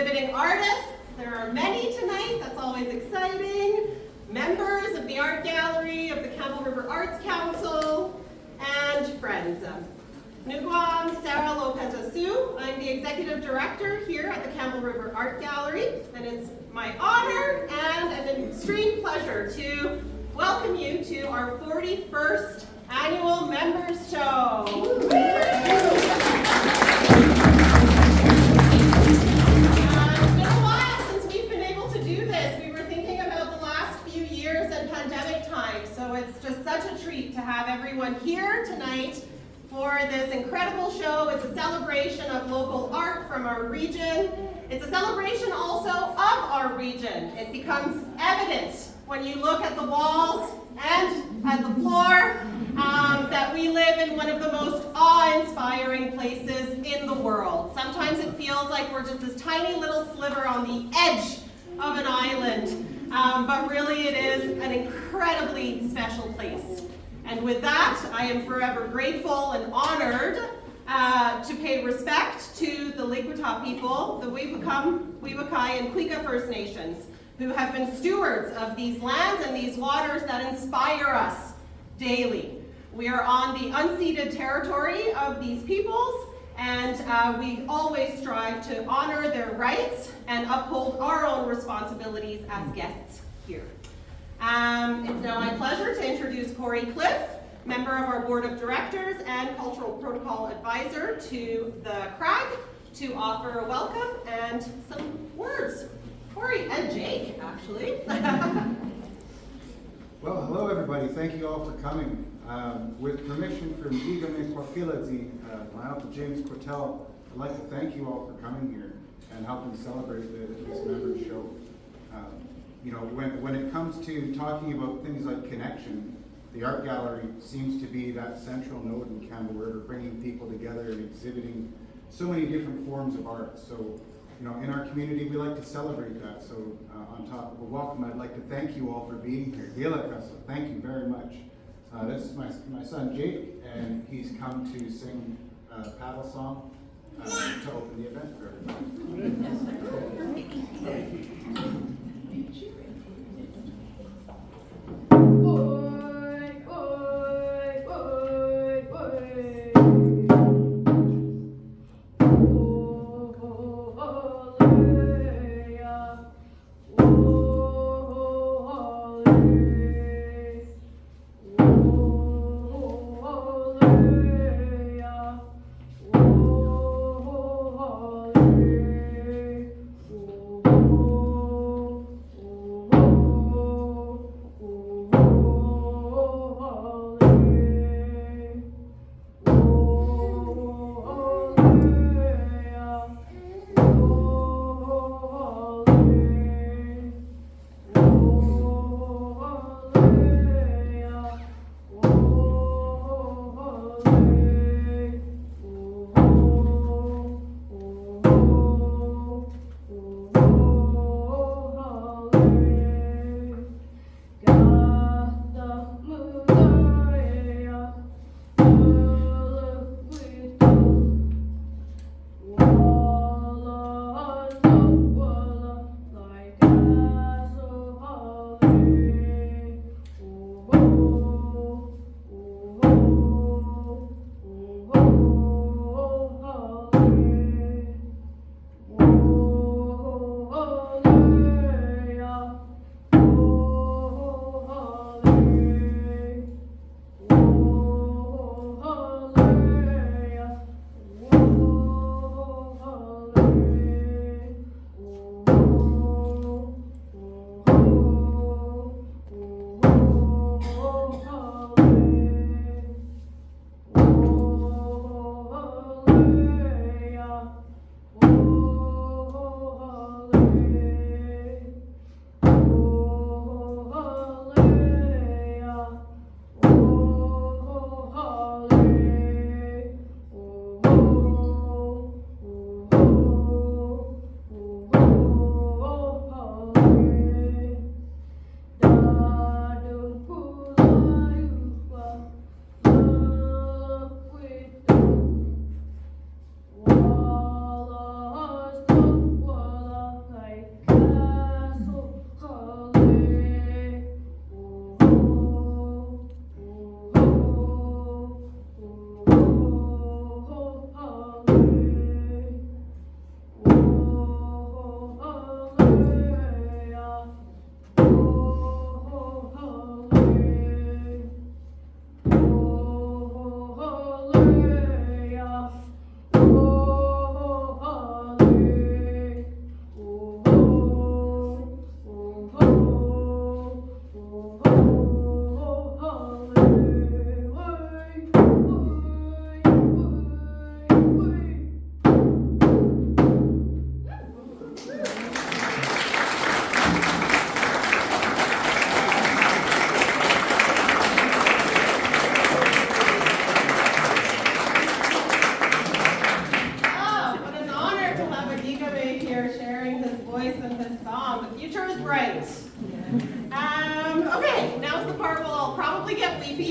exhibiting artists. There are many tonight, that's always exciting. Members of the Art Gallery, of the Campbell River Arts Council, and friends. Nuguam Sarah Lopez-Asu. I'm the Executive Director here at the Campbell River Art Gallery, and it's my honor and an extreme pleasure to welcome you to our 41st Annual Members Show. It's been a while since we've been able to do this. We were thinking about the last few years and pandemic time, so it's just such a treat to have everyone here tonight for this incredible show. It's a celebration of local art from our region. It's a celebration also of our region. It becomes evident when you look at the walls and at the floor that we live in one of the most awe-inspiring places in the world. Sometimes it feels like we're just this tiny little sliver on the edge of an island, but really it is an incredibly special place. And with that, I am forever grateful and honored to pay respect to the Likwitah people, the Weewakai and Kwika First Nations, who have been stewards of these lands and these waters that inspire us daily. We are on the unceded territory of these peoples, and we always strive to honor their rights and uphold our own responsibilities as guests here. It's now my pleasure to introduce Cory Cliffe, member of our board of directors and cultural protocol advisor to the CRAG, to offer a welcome and some words. Cory and Jake, actually. Well, hello everybody. Thank you all for coming. With permission from Igame Kwakiladzi, my uncle James Cortell, I'd like to thank you all for coming here and helping celebrate this members show. You know, when it comes to talking about things like connection, the art gallery seems to be that central node in Campbell River, bringing people together and exhibiting so many different forms of art. So, you know, in our community, we like to celebrate that. So, on top of a welcome, I'd like to thank you all for being here. Thank you very much. This is my son Jake, and he's come to sing a paddle song to open the event for everybody.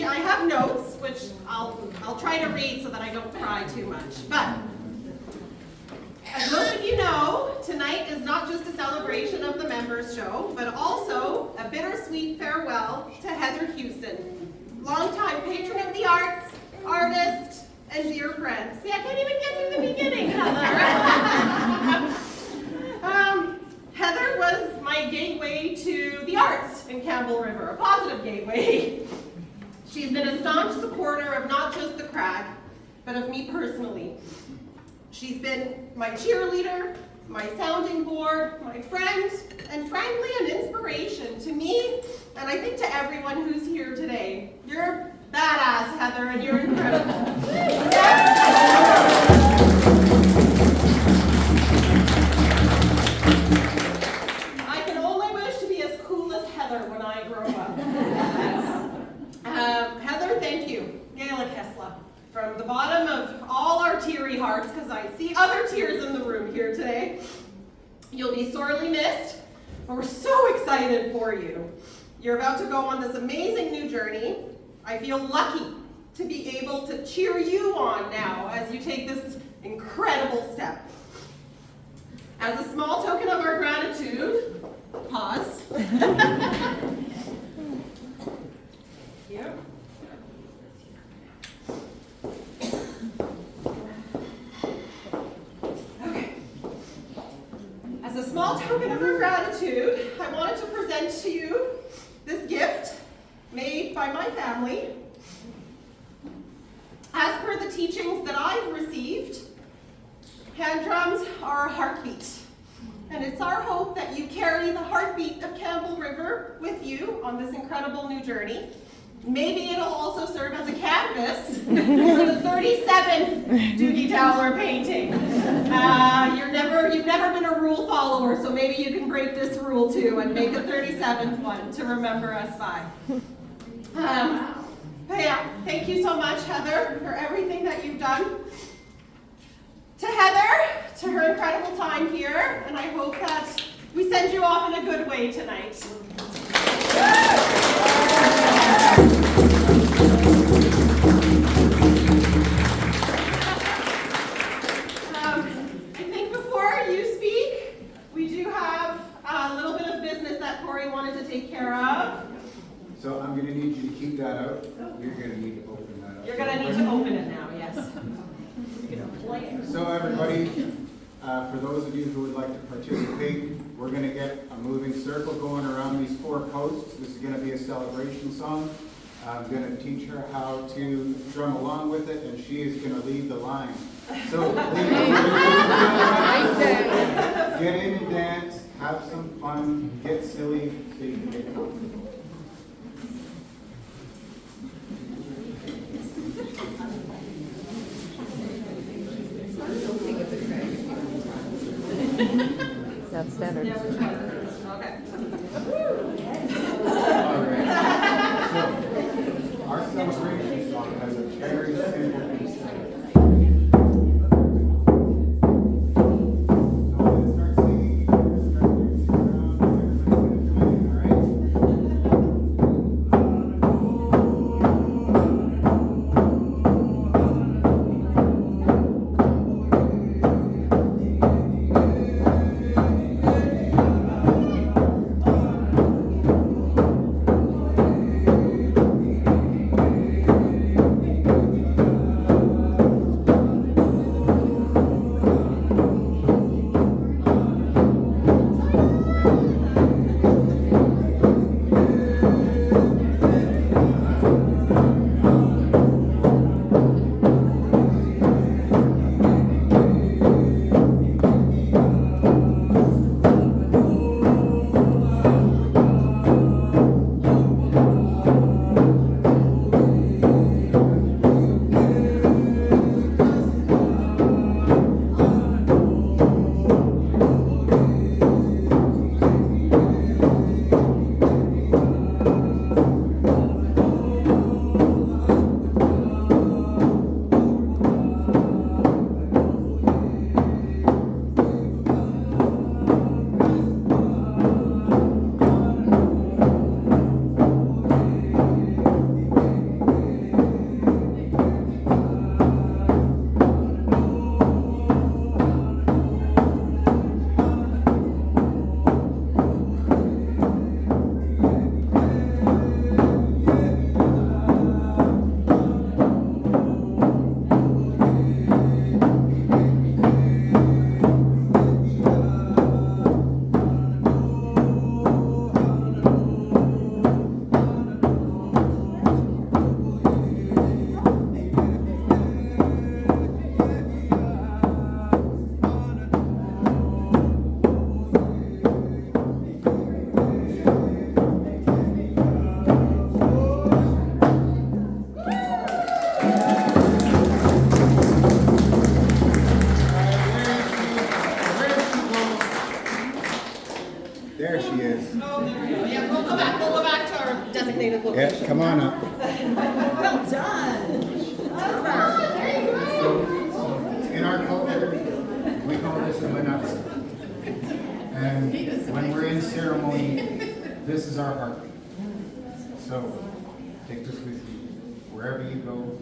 I have notes, which I'll try to read so that I don't cry too much. But as most of you know, tonight is not just a celebration of the members show, but also a bittersweet farewell to Heather Hughson, longtime patron of the arts, artist, and dear friend. See, I can't even get through the beginning, Heather. Heather was my gateway to the arts in Campbell River, a positive gateway. She's been a staunch supporter of not just the Crag, but of me personally. She's been my cheerleader, my sounding board, my friend, and frankly, an inspiration to me, and I think to everyone who's here today. You're badass, Heather, and you're incredible. I can only wish to be as cool as Heather when I grow up. Heather, thank you. Gaelic Hesla. From the bottom of all our teary hearts, because I see other tears in the room here today. You'll be sorely missed, but we're so excited for you. You're about to go on this amazing new journey. I feel lucky to be able to cheer you on now as you take this incredible step. As a small token of our gratitude, pause. Here. Okay. As a small token of our gratitude, I wanted to present to you this gift made by my family. As per the teachings that I've received, hand drums are a heartbeat. And it's our hope that you carry the heartbeat of Campbell River with you on this incredible new journey. Maybe it'll also serve as a canvas for the 37th Doogie Towler painting. You've never been a rule follower, so maybe you can break this rule too and make a 37th one to remember us by. But yeah, thank you so much, Heather, for everything that you've done. To Heather, to her incredible time here, and I hope that we send you off in a good way tonight. I think before you speak, we do have a little bit of business that Cory wanted to take care of. So I'm going to need you to keep that out. You're going to need to open that up. You're going to need to open it now, yes. So everybody, for those of you who would like to participate, we're going to get a moving circle going around these 4 posts. This is going to be a celebration song. I'm going to teach her how to drum along with it, and she is going to lead the line. So get in and dance, have some fun, get silly, so you can get comfortable. That's standard. Okay. All right. So, our celebration song has a very simple piece. So when it starts singing, you can start dancing around, and everybody's gonna join in, all right? this is our heartbeat. So take this with you wherever you go,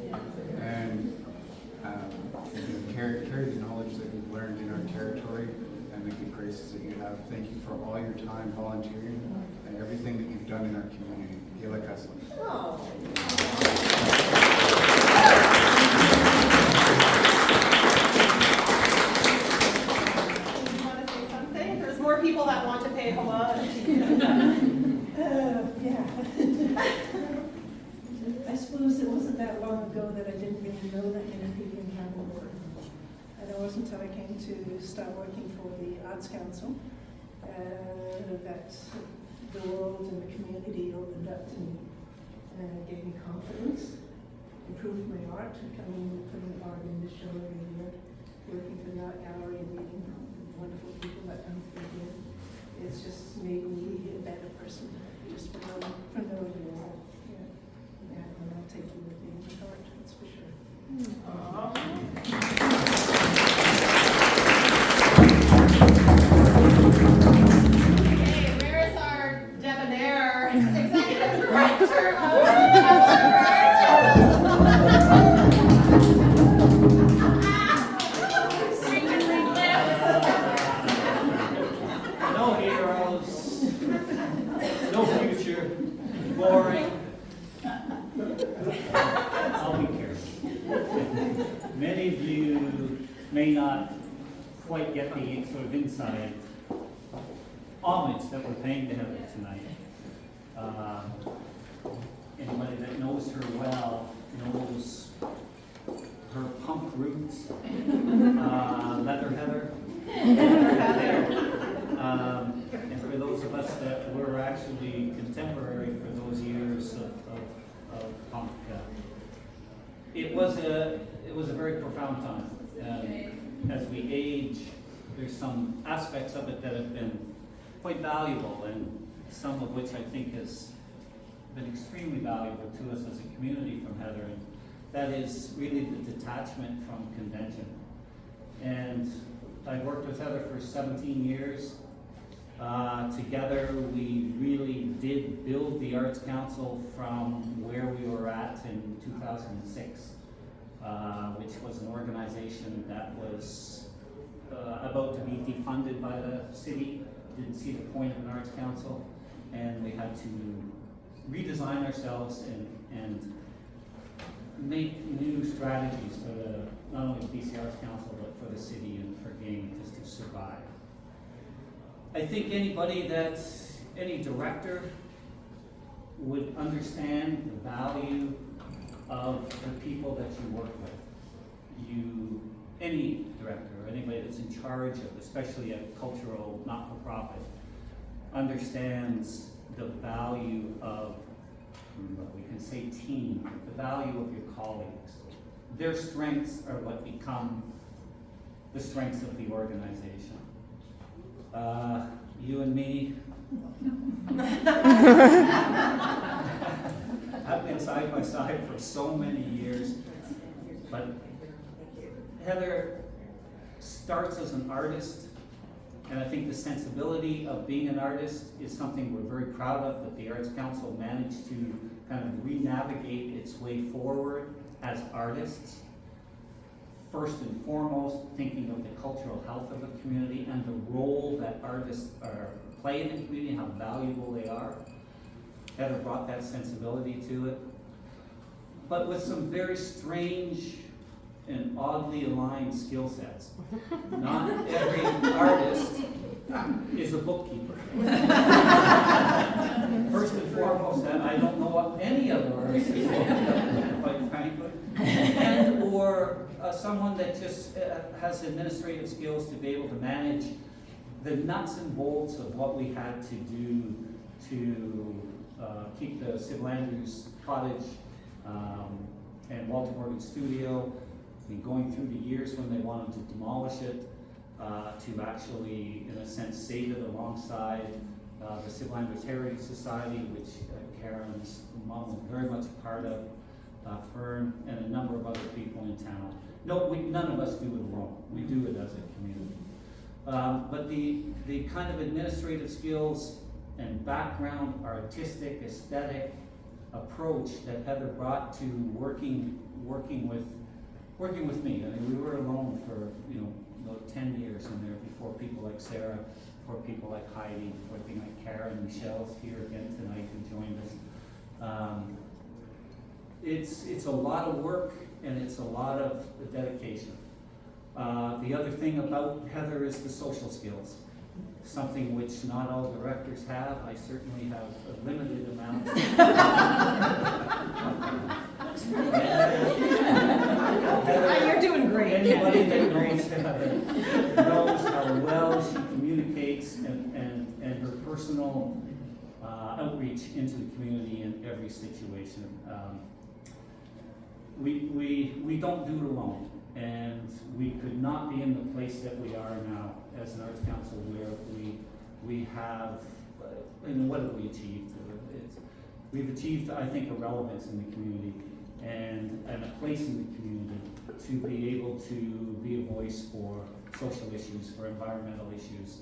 and carry the knowledge that you've learned in our territory and the good graces that you have. Thank you for all your time volunteering and everything that you've done in our community. Gila Kaslan. Oh. You want to say something? There's more people that want to pay homage. Yeah. I suppose it wasn't that long ago that I didn't really know that many people in Campbell River. And it wasn't until I came to start working for the Arts Council that the world and the community opened up to me and gave me confidence, improved my art, putting art in the show every year, working for the art gallery and meeting wonderful people that come through here. It's just made me a better person, just for knowing the world. Yeah, and I'll take you with me in my heart, that's for sure. Okay, where is our debonair executive director of Campbell River Arts Council? No heroes, no future, boring. I'll be careful. Many of you may not quite get the sort of inside homage that we're paying to Heather tonight. Anybody that knows her well knows her punk roots, Leather Heather. And for those of us that were actually contemporary for those years of punk, it was a very profound time. As we age, there's some aspects of it that have been quite valuable, and some of which I think has been extremely valuable to us as a community from Heather. And that is really the detachment from convention. And I worked with Heather for 17 years. Together, we really did build the Arts Council from where we were at in 2006, which was an organization that was about to be defunded by the city. Didn't see the point of an Arts Council, and we had to redesign ourselves and make new strategies for not only the BC Arts Council, but for the city and for gaming just to survive. I think any director would understand the value of the people that you work with. Any director, or anybody that's in charge of, especially a cultural not-for-profit, understands the value of, we can say team, the value of your colleagues. Their strengths are what become the strengths of the organization. You and me have been side by side for so many years, but Heather starts as an artist, and I think the sensibility of being an artist is something we're very proud of, that the Arts Council managed to kind of re-navigate its way forward as artists. First and foremost, thinking of the cultural health of the community and the role that artists play in the community, how valuable they are. Heather brought that sensibility to it, but with some very strange and oddly aligned skill sets. Not every artist is a bookkeeper. First and foremost, and I don't know what any other artist is, quite frankly, and or someone that just has administrative skills to be able to manage the nuts and bolts of what we had to do to keep the Civil Andrews Cottage and Walter Morgan Studio, going through the years when they wanted to demolish it, to actually, in a sense, save it alongside the Civil Andrews Heritage Society, which Karen's mom was very much a part of, Fern, and a number of other people in town. No, none of us do it alone. We do it as a community. But the kind of administrative skills and background, artistic, aesthetic approach that Heather brought to working with me. I mean, we were alone for, about 10 years in there before people like Sarah, before people like Heidi, before people like Karen, Michelle's here again tonight who joined us. It's a lot of work and it's a lot of dedication. The other thing about Heather is the social skills, something which not all directors have. I certainly have a limited amount. You're doing great. Anybody that knows Heather knows how well she communicates and her personal outreach into the community in every situation. We don't do it alone, and we could not be in the place that we are now as an arts council where we have, and what have we achieved? We've achieved, I think, a relevance in the community and a place in the community to be able to be a voice for social issues, for environmental issues,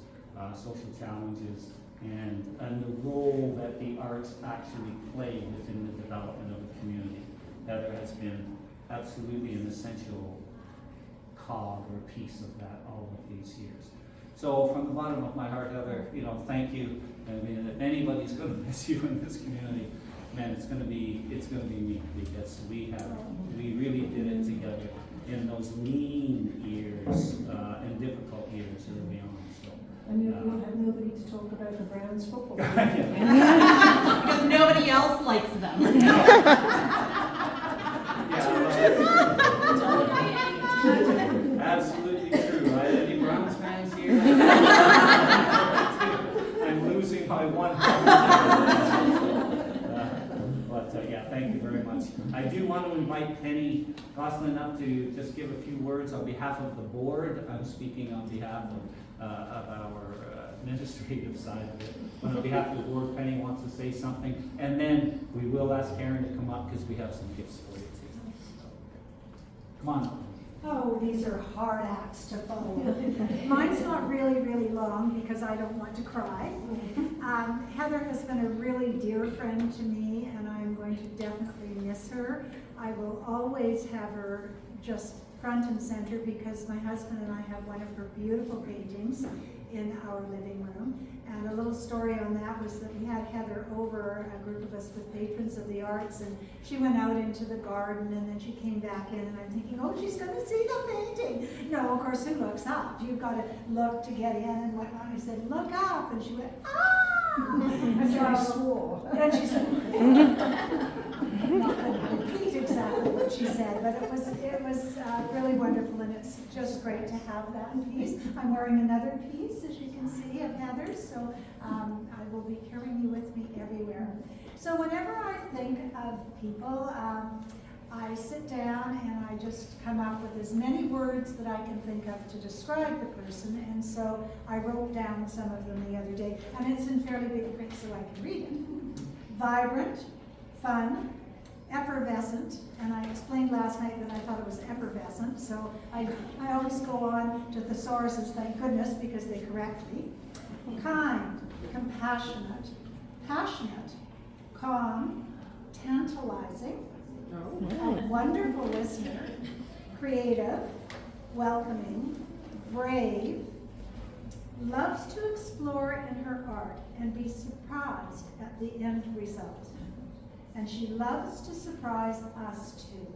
social challenges, and the role that the arts actually play within the development of a community. Heather has been absolutely an essential cog or piece of that all of these years. So from the bottom of my heart, Heather, thank you. I mean, if anybody's going to miss you in this community, man, it's going to be me, because we really did it together in those lean years and difficult years early on. So, And you will have nobody to talk about the Browns football. Because nobody else likes them. Absolutely true. Any Browns fans here? I'm losing my one. But thank you very much. I do want to invite Penny Gosselin up to just give a few words on behalf of the board. I'm speaking on behalf of our administrative side of it. But on behalf of the board, Penny wants to say something, and then we will ask Karen to come up because we have some gifts for you too. Come on. Oh, these are hard acts to follow. Mine's not really, really long because I don't want to cry. Heather has been a really dear friend to me, and I'm going to definitely miss her. I will always have her just front and center because my husband and I have one of her beautiful paintings in our living room. And a little story on that was that we had Heather over, a group of us with patrons of the arts, and she went out into the garden and then she came back in, and I'm thinking, oh, she's going to see the painting. No, of course, who looks up? You've got to look to get in and whatnot. I said, look up, and she went, ah! And so I swore. And she said, not going to repeat exactly what she said, but it was really wonderful, and it's just great to have that piece. I'm wearing another piece, as you can see, of Heather's, so I will be carrying you with me everywhere. So whenever I think of people, I sit down and I just come up with as many words that I can think of to describe the person, and so I wrote down some of them the other day, and it's in fairly big print so I can read it. Vibrant, fun, effervescent, and I explained last night that I thought it was effervescent, so I always go on to thesauruses, thank goodness, because they correct me. Kind, compassionate, passionate, calm, tantalizing, a wonderful listener, creative, welcoming, brave, loves to explore in her art and be surprised at the end result. And she loves to surprise us too.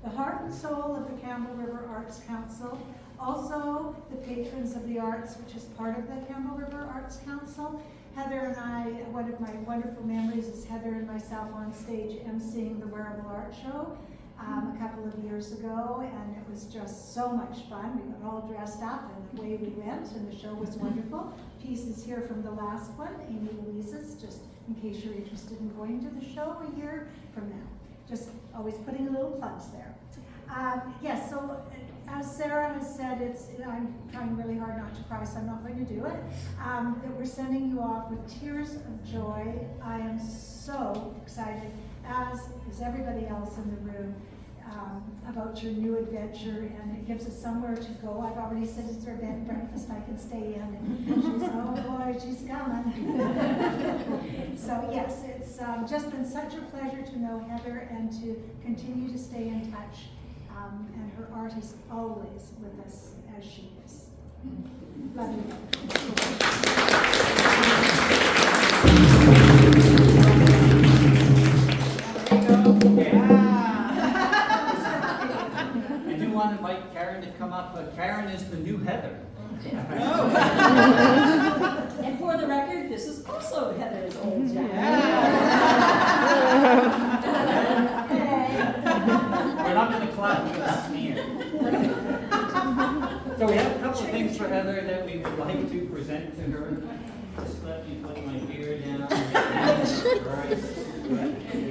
The heart and soul of the Campbell River Arts Council, also the patrons of the arts, which is part of the Campbell River Arts Council. Heather and I, one of my wonderful memories is Heather and myself on stage emceeing the Wearable Art Show a couple of years ago, and it was just so much fun. We got all dressed up and away we went, and the show was wonderful. Pieces here from the last one, Amy Louise's, just in case you're interested in going to the show a year from now. Just always putting a little plugs there. Yes, so as Sarah has said, I'm trying really hard not to cry, so I'm not going to do it. That we're sending you off with tears of joy. I am so excited, as is everybody else in the room. about your new adventure, and it gives us somewhere to go. I've already said it's our bed and breakfast I can stay in, and she's, oh boy, she's coming. So yes, it's just been such a pleasure to know Heather and to continue to stay in touch. And her art is always with us as she is. Love you. I do want to invite Karen to come up, but Karen is the new Heather. And for the record, this is also Heather's old job. We're not going to clap, we're going to sneer. So we have a couple of things for Heather that we would like to present to her. Just let me put my beard down. Right.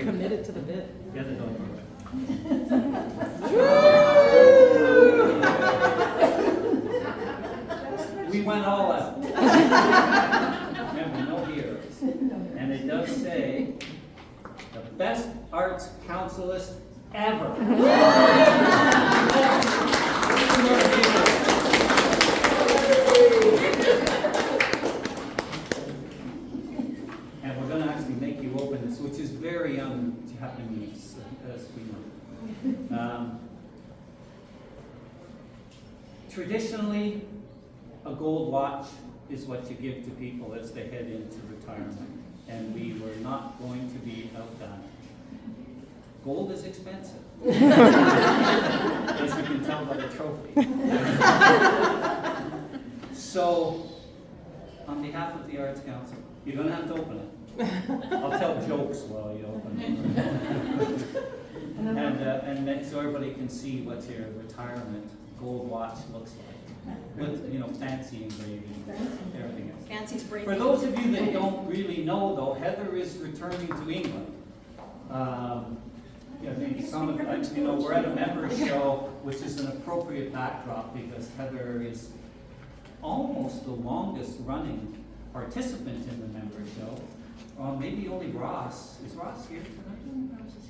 Committed to the bit. Get it over with. We went all out. Remember, no heroes. And it does say, the best arts councilist ever. And we're going to actually make you open this, which is very un-Japanese, as we know. Traditionally, a gold watch is what you give to people as they head into retirement, and we were not going to be outdone. Gold is expensive, as you can tell by the trophy. So, on behalf of the Arts Council, you're going to have to open it. I'll tell jokes while you open it. And then so everybody can see what your retirement gold watch looks like. With, fancy engraving and everything else. Fancy spray. For those of you that don't really know, though, Heather is returning to England. Maybe some of we're at a member show, which is an appropriate backdrop because Heather is almost the longest running participant in the member show. Maybe only Ross. Is Ross here tonight?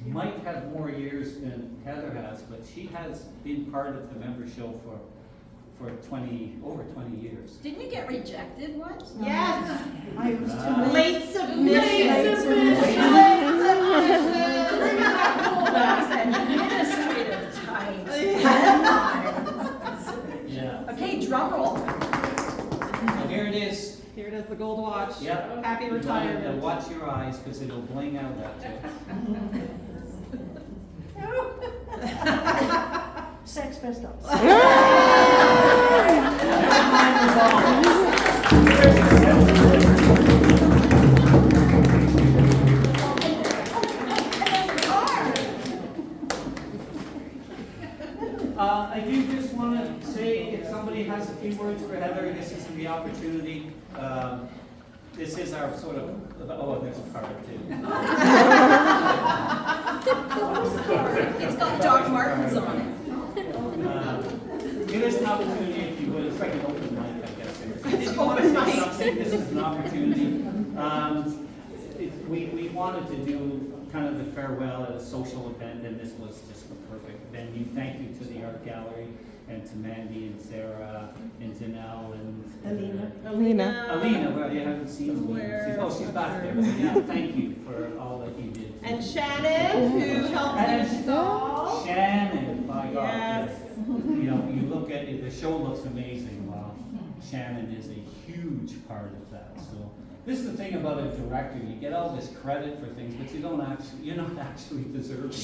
Might have more years than Heather has, but she has been part of the member show for over 20 years. Didn't you get rejected once? Yes. I was too Late submission. Administrative times. Yeah. Okay, drum roll. So here it is. Here it is, the gold watch. Yep. Happy You want to retirement. watch your eyes because it'll bling out at you. Sex Pistols. I do just want to say, if somebody has a few words for Heather, this is the opportunity. This is our sort of, there's a card too. It's got Doc Martens on it. Give us an opportunity, if you would. It's like an open mic, I guess. If you want to say something, this is an opportunity. We wanted to do kind of the farewell at a social event, and this was just the perfect venue. Thank you to the Art Gallery and to Mandy and Sarah and Janelle and Alina. Well, you haven't seen Alina. She's back there. Yeah, thank you for all that you did. And Shannon, who helped install. Shannon, by God. Yes. You look at it, the show looks amazing. Well, Shannon is a huge part of that. So this is the thing about a director, you get all this credit for things, but you're not actually deserving of it.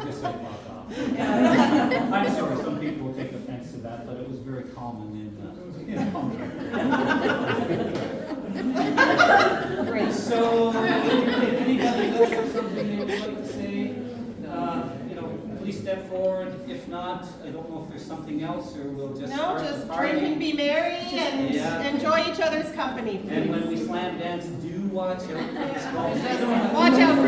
Just say fuck off. I'm sorry, some people will take offense to that, but it was very common in Great. So, if anybody else has something they would like to say, please step forward. If not, I don't know if there's something else, or we'll just start just the party. drink and be merry and enjoy each other's company. And when we slam dance, do watch out. Watch out for